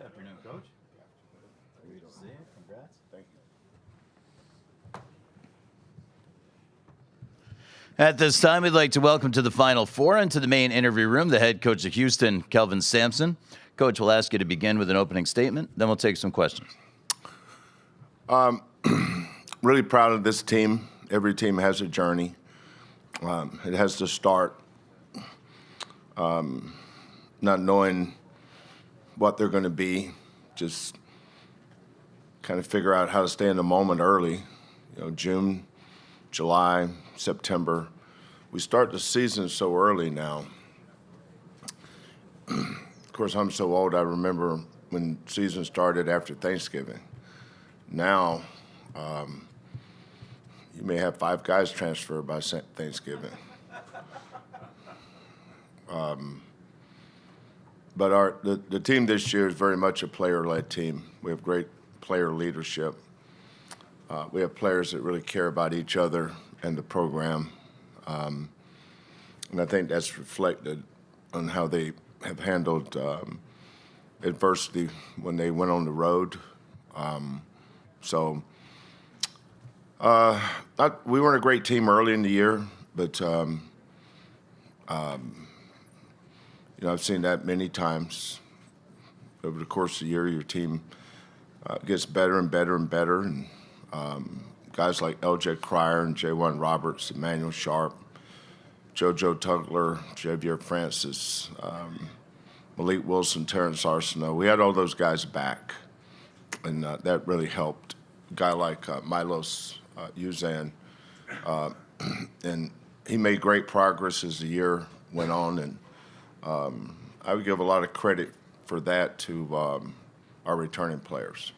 Good afternoon, Coach. Great to see you. Congrats. Thank you. At this time, we'd like to welcome to the Final Four and to the main interview room the head coach of Houston, Kelvin Sampson. Coach, we'll ask you to begin with an opening statement, then we'll take some questions. Really proud of this team. Every team has a journey. It has to start not knowing what they're going to be, just kind of figure out how to stay in the moment early. June, July, September. We start the season so early now. Of course, I'm so old, I remember when season started after Thanksgiving. Now, you may have 5 guys transfer by Thanksgiving. But the team this year is very much a player-led team. We have great player leadership. We have players that really care about each other and the program. And I think that's reflected on how they have handled adversity when they went on the road. We weren't a great team early in the year, but I've seen that many times. Over the course of the year, your team gets better and better and better. And guys like L.J. Cryer and J.1 Roberts, Emmanuel Sharp, JoJo Tugler, Javier Francis, Malik Wilson, Terrence Arsenault. We had all those guys back, and that really helped. A guy like Milos Uzan, and he made great progress as the year went on, and I would give a lot of credit for that to our returning players.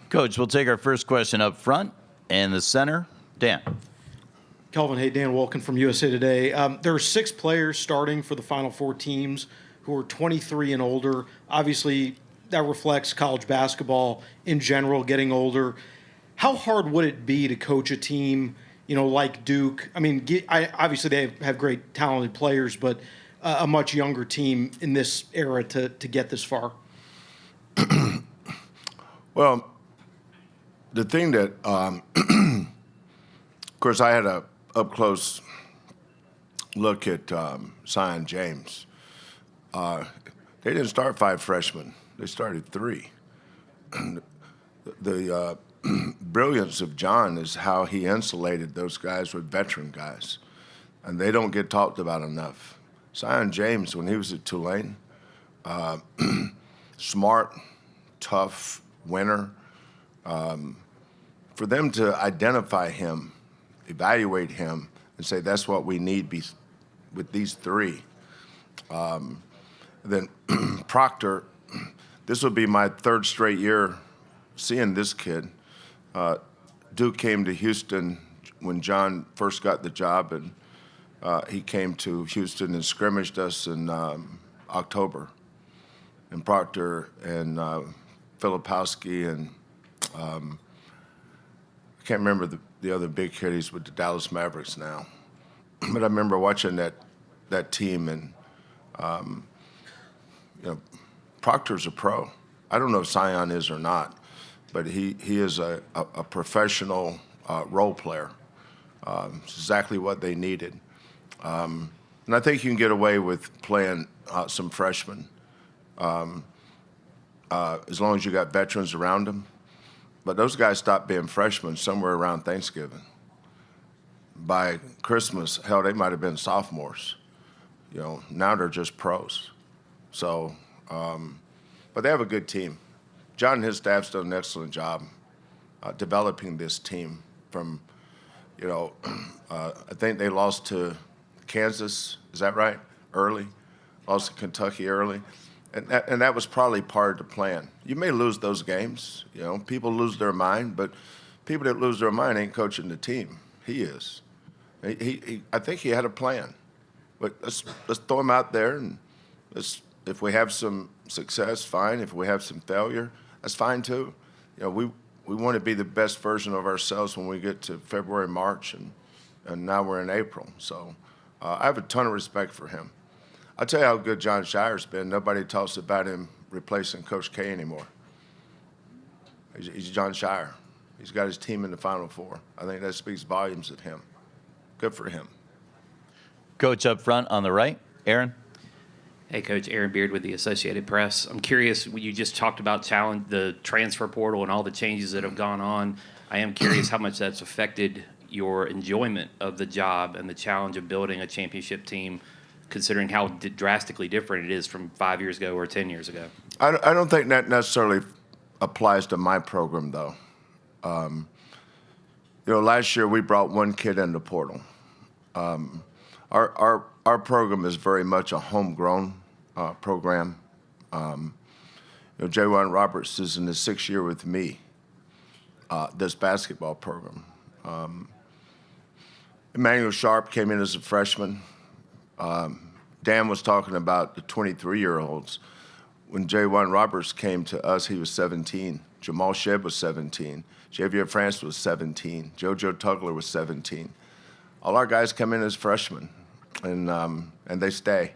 Coach, we'll take our first question up front. In the center, Dan. Kelvin, hey, Dan Wolkin from USA Today. There are 6 players starting for the Final Four teams who are 23 and older. Obviously, that reflects college basketball in general, getting older. How hard would it be to coach a team, like Duke? I mean, obviously they have great talented players, but a much younger team in this era to get this far? Well, the thing that, of course, I had a up-close look at Zion James. They didn't start 5 freshmen. They started 3. The brilliance of John is how he insulated those guys with veteran guys, and they don't get talked about enough. Zion James, when he was at Tulane, smart, tough, winner. For them to identify him, evaluate him, and say that's what we need with these 3. Then Proctor, this will be my 3rd straight year seeing this kid. Duke came to Houston when John first got the job, and he came to Houston and scrimmaged us in October. And Proctor and Filipowski and I can't remember the other big kid. He's with the Dallas Mavericks now. But I remember watching that team, and Proctor's a pro. I don't know if Zion is or not, but he is a professional role player. It's exactly what they needed. And I think you can get away with playing some freshmen as long as you got veterans around them. But those guys stopped being freshmen somewhere around Thanksgiving. By Christmas, hell, they might have been sophomores. Now they're just pros. So, but they have a good team. John and his staff's done an excellent job developing this team from, I think they lost to Kansas, is that right? Early. Lost to Kentucky early. And that was probably part of the plan. You may lose those games. People lose their mind, but people that lose their mind ain't coaching the team. He is. I think he had a plan. But let's throw him out there, and if we have some success, fine. If we have some failure, that's fine too. We want to be the best version of ourselves when we get to February, March, and now we're in April. So I have a ton of respect for him. I'll tell you how good John Shire's been. Nobody talks about him replacing Coach K anymore. He's John Shire. He's got his team in the Final Four. I think that speaks volumes of him. Good for him. Coach up front on the right, Aaron. Hey, Coach. Aaron Beard with the Associated Press. I'm curious, you just talked about the transfer portal and all the changes that have gone on. I am curious how much that's affected your enjoyment of the job and the challenge of building a championship team, considering how drastically different it is from 5 years ago or 10 years ago. I don't think that necessarily applies to my program, though. Last year we brought one kid in the portal. Our program is very much a homegrown program. J1 Roberts is in his 6th year with me, this basketball program. Emmanuel Sharp came in as a freshman. Dan was talking about the 23-year-olds. When J1 Roberts came to us, he was 17. Jamal Shedd was 17. Javier France was 17. JoJo Tugler was 17. All our guys come in as freshmen, and they stay.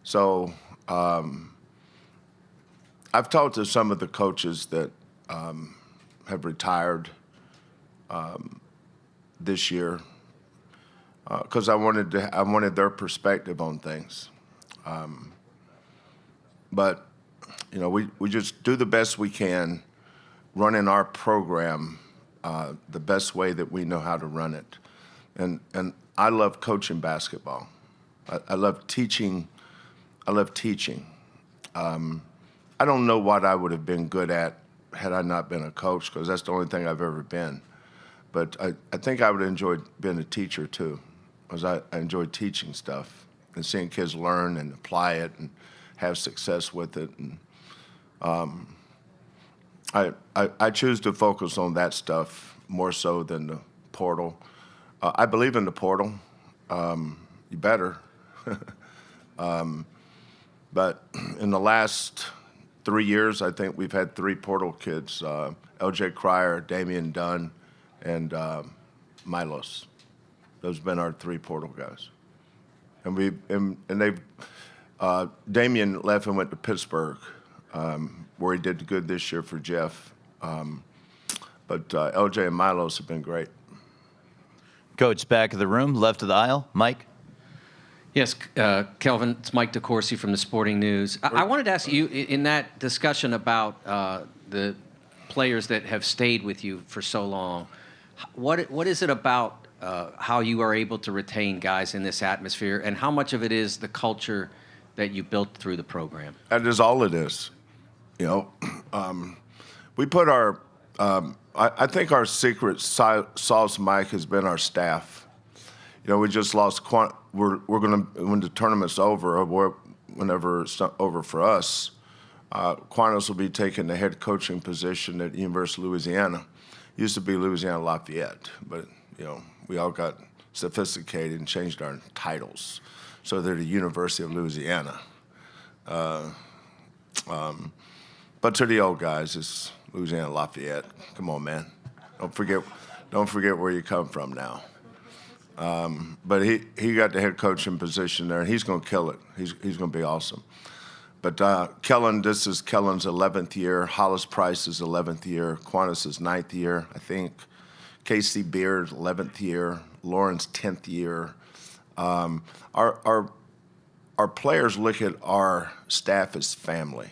So I've talked to some of the coaches that have retired this year because I wanted their perspective on things. But we just do the best we can, running our program the best way that we know how to run it. And I love coaching basketball. I love teaching. I don't know what I would have been good at had I not been a coach, because that's the only thing I've ever been. But I think I would have enjoyed being a teacher too, because I enjoy teaching stuff and seeing kids learn and apply it and have success with it. And I choose to focus on that stuff more so than the portal. I believe in the portal. You better. But in the last 3 years, I think we've had 3 portal kids, L.J. Cryer, Damian Dunn, and Milos. Those have been our 3 portal guys. And they've Damian left and went to Pittsburgh, where he did good this year for Jeff. But L.J. and Milos have been great. Coach, back of the room, left of the aisle, Mike. Yes, Kelvin, it's Mike DeCourcy from the Sporting News. I wanted to ask you, in that discussion about the players that have stayed with you for so long, what is it about how you are able to retain guys in this atmosphere, and how much of it is the culture that you built through the program? That is all it is. We put our I think our secret sauce, Mike, has been our staff. We just lost. We're gonna, when the tournament's over, or whenever it's over for us, Quantos will be taking the head coaching position at University of Louisiana. Used to be Louisiana Lafayette, but we all got sophisticated and changed our titles, so they're the University of Louisiana. But to the old guys, it's Louisiana Lafayette. Come on, man. Don't forget where you come from now. But he got the head coaching position there, and he's going to kill it. He's going to be awesome. But Kellen, this is Kellen's 11th year. Hollis Price's 11th year. Quantos' 9th year, I think. Casey Beard, 11th year. Lauren's 10th year. Our players look at our staff as family.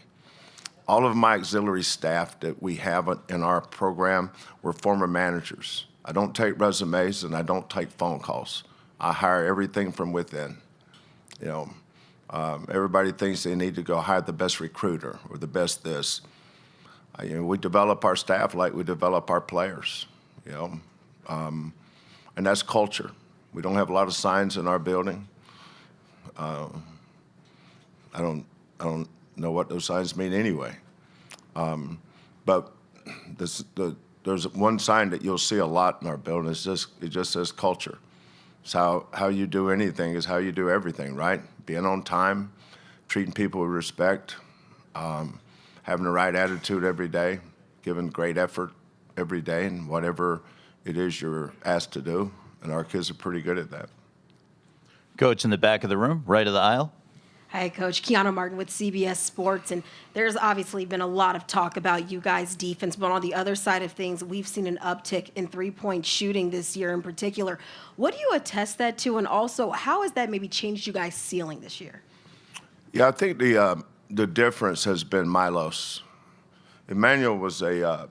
All of my auxiliary staff that we have in our program were former managers. I don't take resumes and I don't take phone calls. I hire everything from within. Everybody thinks they need to go hire the best recruiter or the best this. We develop our staff like we develop our players. And that's culture. We don't have a lot of signs in our building. I don't know what those signs mean anyway. But there's one sign that you'll see a lot in our building. It just says culture. It's how you do anything is how you do everything, right? Being on time, treating people with respect, having the right attitude every day, giving great effort every day, and whatever it is you're asked to do. And our kids are pretty good at that. Coach in the back of the room, right of the aisle. Hi, Coach. Kiana Martin with CBS Sports. And there's obviously been a lot of talk about you guys' defense, but on the other side of things, we've seen an uptick in three-point shooting this year in particular. What do you attest that to? And also, how has that maybe changed you guys' ceiling this year? Yeah, I think the difference has been Milos. Emmanuel was a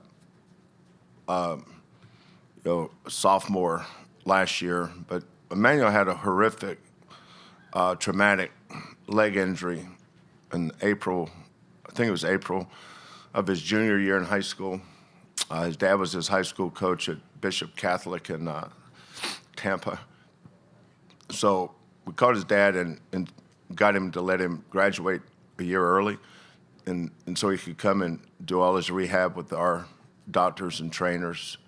sophomore last year, but Emmanuel had a horrific, traumatic leg injury in April. I think it was April of his junior year in high school. His dad was his high school coach at Bishop Catholic in Tampa. So we called his dad and got him to let him graduate a year early, and so he could come and do all his rehab with our doctors and trainers.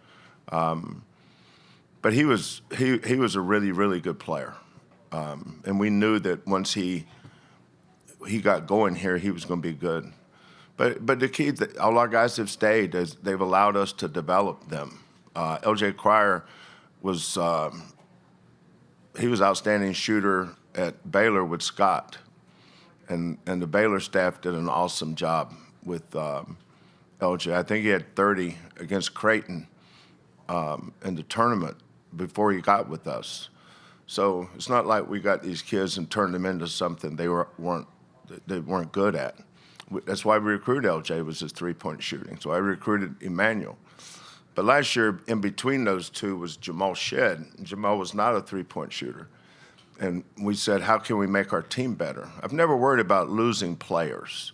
But he was a really, really good player, and we knew that once he got going here, he was going to be good. But the key that all our guys have stayed is they've allowed us to develop them. L.J. Cryer was he was outstanding shooter at Baylor with Scott, and the Baylor staff did an awesome job with L.J. I think he had 30 against Creighton in the tournament before he got with us. So it's not like we got these kids and turned them into something they weren't good at. That's why we recruited LJ, was his three-point shooting. So I recruited Emmanuel. But last year, in between those two, was Jamal Shedd. Jamal was not a three-point shooter. And we said, how can we make our team better? I've never worried about losing players.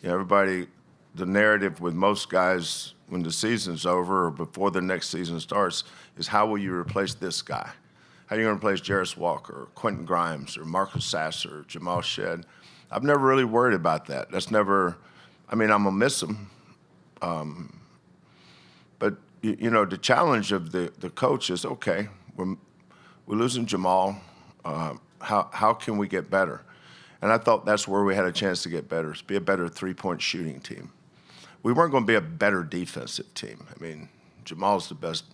You know, everybody, the narrative with most guys when the season's over or before the next season starts is, how will you replace this guy? How are you going to replace Jarris Walker or Quentin Grimes or Marcus Sasser or Jamal Shedd? I've never really worried about that. That's never, I mean, I'm going to miss him. But, you know, the challenge of the coach is, okay, we're losing Jamal. How can we get better? And I thought that's where we had a chance to get better, is be a better three-point shooting team. We weren't going to be a better defensive team. I mean, Jamal's the best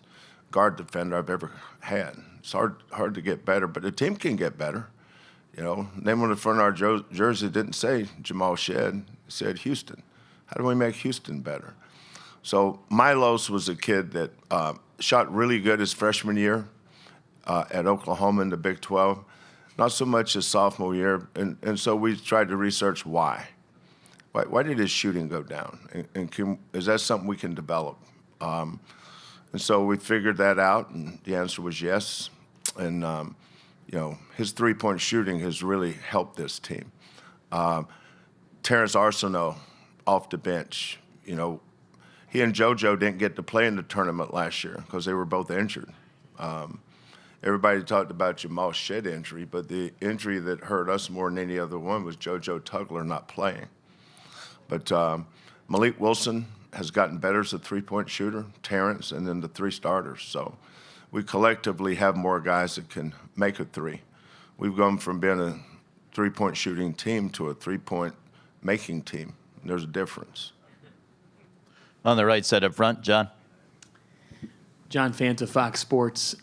guard defender I've ever had. It's hard to get better, but the team can get better. You know, name on the front of our jersey didn't say Jamal Shedd, it said Houston. How do we make Houston better? So Milos was a kid that shot really good his freshman year at Oklahoma in the Big 12, not so much his sophomore year. And so we tried to research why. Why did his shooting go down? And is that something we can develop? And so we figured that out, and the answer was yes. And you know, his three-point shooting has really helped this team. Terrence Arsenault off the bench, you know, he and JoJo didn't get to play in the tournament last year because they were both injured. Everybody talked about Jamal Shedd injury, but the injury that hurt us more than any other one was JoJo Tugler not playing. But Malik Wilson has gotten better as a three-point shooter, Terrence, and then the three starters. So we collectively have more guys that can make a three. We've gone from being a three-point shooting team to a three-point making team. There's a difference. On the right side up front, John. John Fanta, Fox Sports.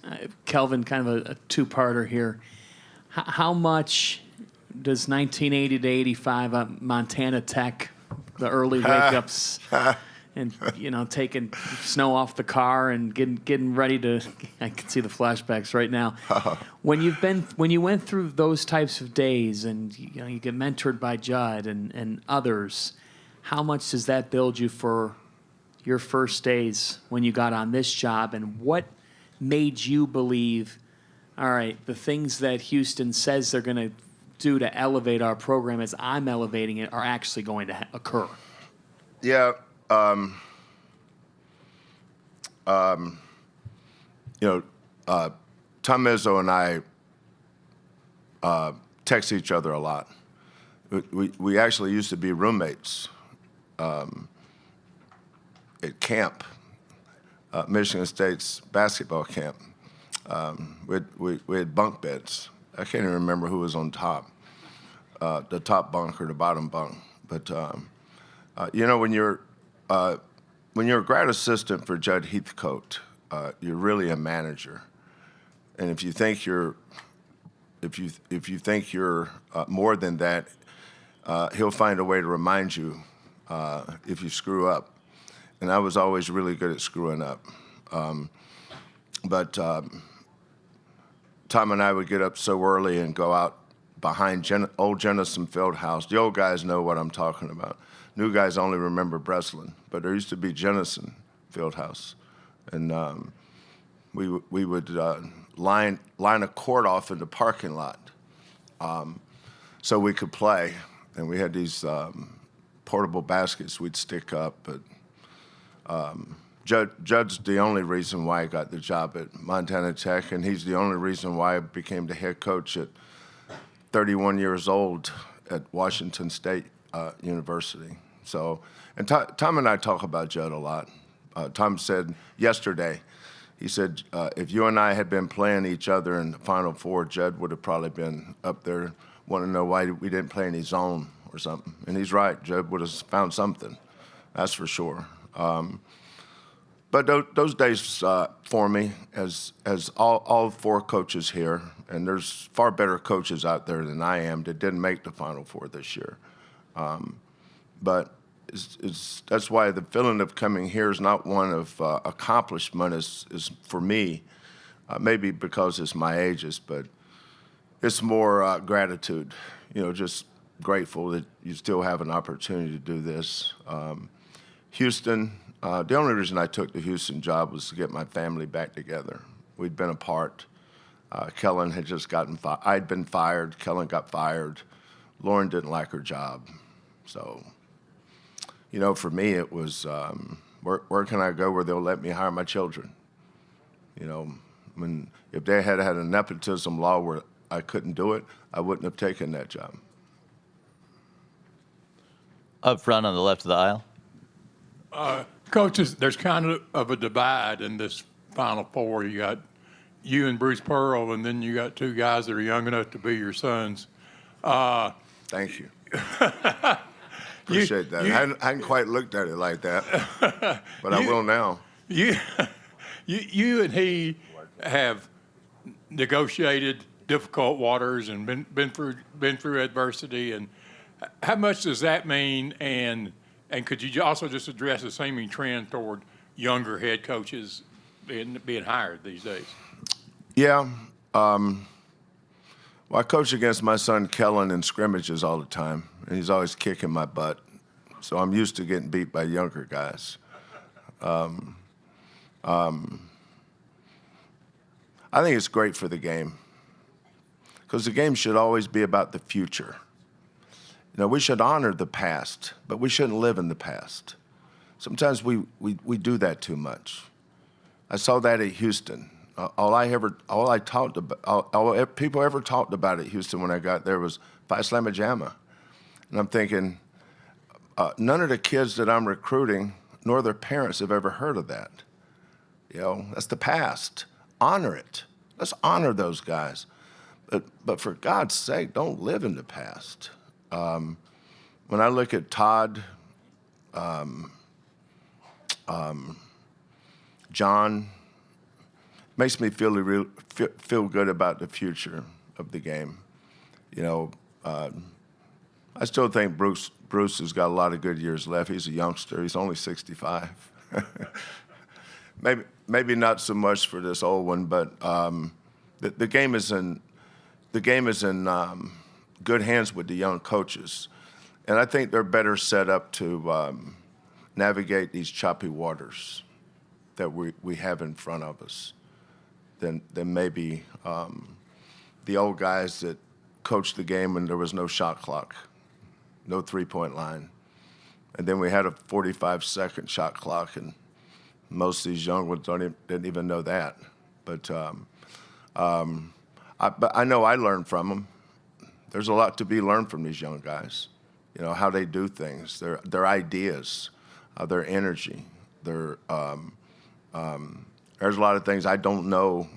Kelvin, kind of a two-parter here. How much does 1980 to 85 Montana Tech, the early wake-ups, and, you know, taking snow off the car and getting ready to, I can see the flashbacks right now. When you went through those types of days and, you know, you get mentored by Judd and others, how much does that build you for your first days when you got on this job, and what made you believe, all right, the things that Houston says they're going to do to elevate our program as I'm elevating it are actually going to occur? Yeah. You know, Tom Izzo and I text each other a lot. We actually used to be roommates at camp, Michigan State's basketball camp. We had bunk beds. I can't even remember who was on top, the top bunk or the bottom bunk. But you know, when you're a grad assistant for Judd Heathcote, you're really a manager. And if you think you're more than that, he'll find a way to remind you if you screw up. And I was always really good at screwing up. But Tom and I would get up so early and go out behind old Jennison Fieldhouse. The old guys know what I'm talking about. New guys only remember Breslin, but there used to be Jennison Fieldhouse. And we would line a court off in the parking lot so we could play. And we had these portable baskets we'd stick up. But Judd's the only reason why I got the job at Montana Tech, and he's the only reason why I became the head coach at 31 years old at Washington State University. So, and Tom and I talk about Judd a lot. Tom said yesterday, he said, if you and I had been playing each other in the Final Four, Judd would have probably been up there wanting to know why we didn't play any zone or something. And he's right, Judd would have found something, that's for sure. But those days for me, as all four coaches here, and there's far better coaches out there than I am that didn't make the Final Four this year. But that's why the feeling of coming here is not one of accomplishment. Is for me, maybe because it's my ages, but it's more gratitude. You know, just grateful that you still have an opportunity to do this. Houston. The only reason I took the Houston job was to get my family back together. We'd been apart. Kellen had just gotten fired. I'd been fired. Kellen got fired. Lauren didn't like her job. So, you know, for me it was, where can I go where they'll let me hire my children? You know, if they had had a nepotism law where I couldn't do it, I wouldn't have taken that job. Up front on the left of the aisle. Coaches, there's kind of a divide in this Final Four. You got you and Bruce Pearl, and then you got two guys that are young enough to be your sons. Thank you. Appreciate that. I hadn't quite looked at it like that, but I will now. You and he have negotiated difficult waters and been through adversity. And how much does that mean? And could you also just address the same trend toward younger head coaches being hired these days? Yeah. Well, I coach against my son Kellen in scrimmages all the time, and he's always kicking my butt. So I'm used to getting beat by younger guys. I think it's great for the game because the game should always be about the future. You know, we should honor the past, but we shouldn't live in the past. Sometimes we do that too much. I saw that at Houston. All people ever talked about at Houston when I got there was Phi Slamma Jamma. And I'm thinking, none of the kids that I'm recruiting, nor their parents, have ever heard of that. You know, that's the past. Honor it. Let's honor those guys. But for God's sake, don't live in the past. When I look at Todd, John, makes me feel good about the future of the game. You know, I still think Bruce has got a lot of good years left. He's a youngster. He's only 65. maybe not so much for this old one, but the game is in good hands with the young coaches. And I think they're better set up to navigate these choppy waters that we have in front of us than maybe the old guys that coached the game when there was no shot clock, no three-point line. And then we had a 45-second shot clock, and most of these young ones didn't even know that. But I know I learned from them. There's a lot to be learned from these young guys. You know, how they do things, their ideas, their energy. There's a lot of things I don't know.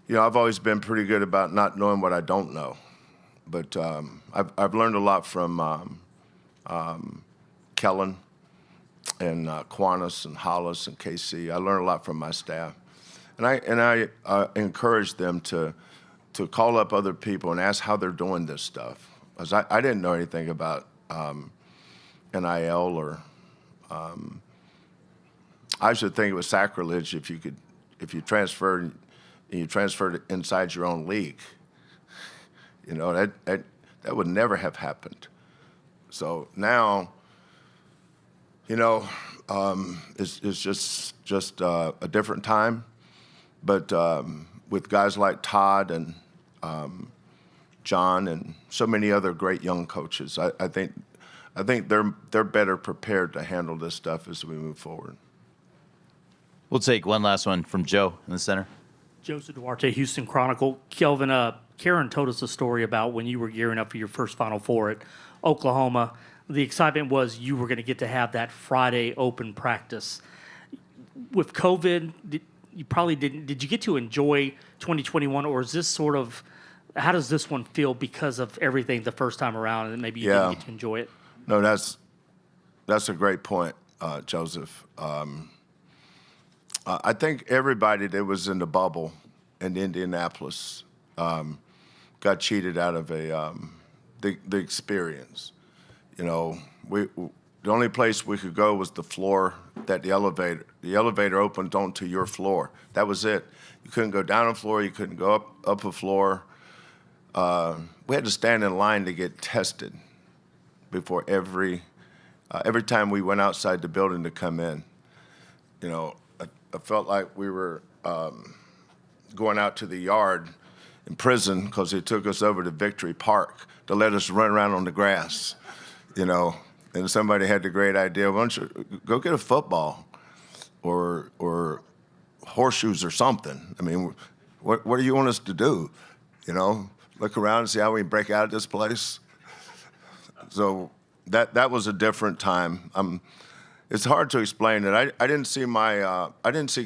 You know, I've always been pretty good about not knowing what I don't know. But I've learned a lot from Kellen and Quantas and Hollis and KC. I learned a lot from my staff. And I encourage them to call up other people and ask how they're doing this stuff. Because I didn't know anything about NIL or I should think it was sacrilege if you transferred it inside your own league. You know, that would never have happened. So now, you know, it's just a different time. But with guys like Todd and John and so many other great young coaches, I think they're better prepared to handle this stuff as we move forward. We'll take one last one from Joe in the center. Joseph Duarte, Houston Chronicle. Kelvin, Karen told us a story about when you were gearing up for your first Final Four at Oklahoma. The excitement was you were going to get to have that Friday open practice. With COVID, you probably didn't. Did you get to enjoy 2021, or is this sort of, how does this one feel because of everything the first time around, and maybe you didn't get to enjoy it? No, that's a great point, Joseph. I think everybody that was in the bubble in Indianapolis got cheated out of the experience. You know, the only place we could go was the floor that the elevator opened onto your floor. That was it. You couldn't go down a floor. You couldn't go up a floor. We had to stand in line to get tested before every time we went outside the building to come in. You know, I felt like we were going out to the yard in prison because they took us over to Victory Park to let us run around on the grass, you know. And somebody had the great idea, why don't you go get a football or horseshoes or something? I mean, what do you want us to do? You know, look around and see how we can break out of this place? So that was a different time. It's hard to explain it. I didn't see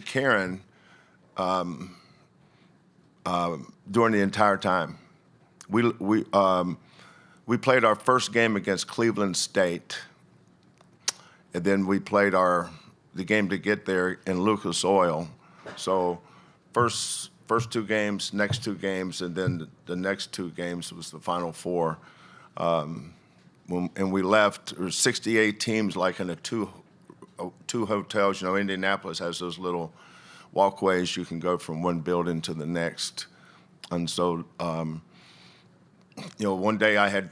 Karen during the entire time. We played our first game against Cleveland State, and then we played the game to get there in Lucas Oil. So first two games, next two games, and then the next two games was the Final Four. And we left. There were 68 teams, like in two hotels. You know, Indianapolis has those little walkways. You can go from one building to the next. And so, you know, one day I had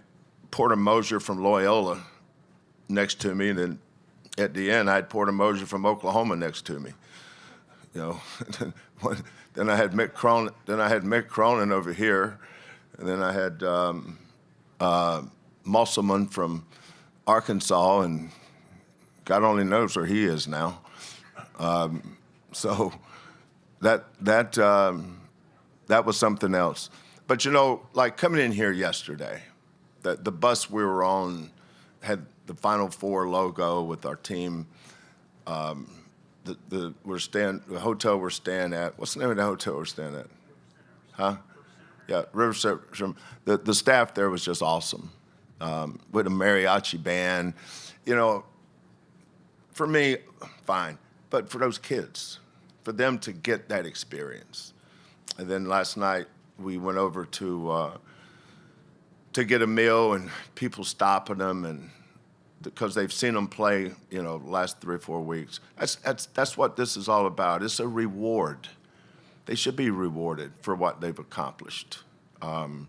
Porter Moser from Loyola next to me, and then at the end I had Porter Moser from Oklahoma next to me. You know, then I had Mick Cronin over here, and then I had Musselman from Arkansas, and God only knows where he is now. So that was something else. But you know, like coming in here yesterday, the bus we were on had the Final Four logo with our team. The hotel we're staying at. What's the name of the hotel we're staying at? Huh? Yeah, Riverside. The staff there was just awesome. With a mariachi band, you know. For me, fine, but for those kids, for them to get that experience. And then last night we went over to get a meal, and people stopping them, and because they've seen them play, you know, the last 3 or 4 weeks. That's what this is all about. It's a reward. They should be rewarded for what they've accomplished. You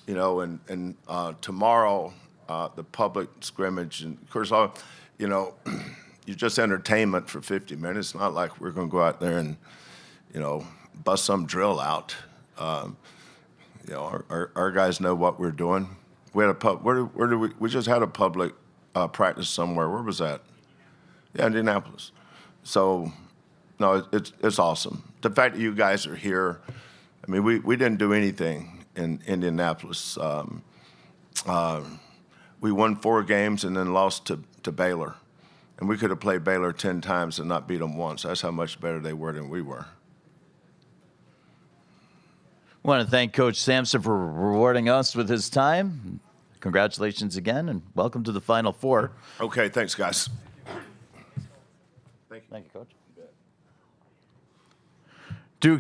know, and tomorrow the public scrimmage, and of course, you know, you're just entertainment for 50 minutes. It's not like we're going to go out there and, you know, bust some drill out. You know, our guys know what we're doing. We had we just had a public practice somewhere. Where was that? Yeah, Indianapolis. So, no, it's awesome. The fact that you guys are here, I mean, we didn't do anything in Indianapolis. We won 4 games and then lost to Baylor. And we could have played Baylor 10 times and not beat them once. That's how much better they were than we were. I want to thank Coach Sampson for rewarding us with his time. Congratulations again, and welcome to the Final Four. Okay, thanks, guys. Thank you, Coach.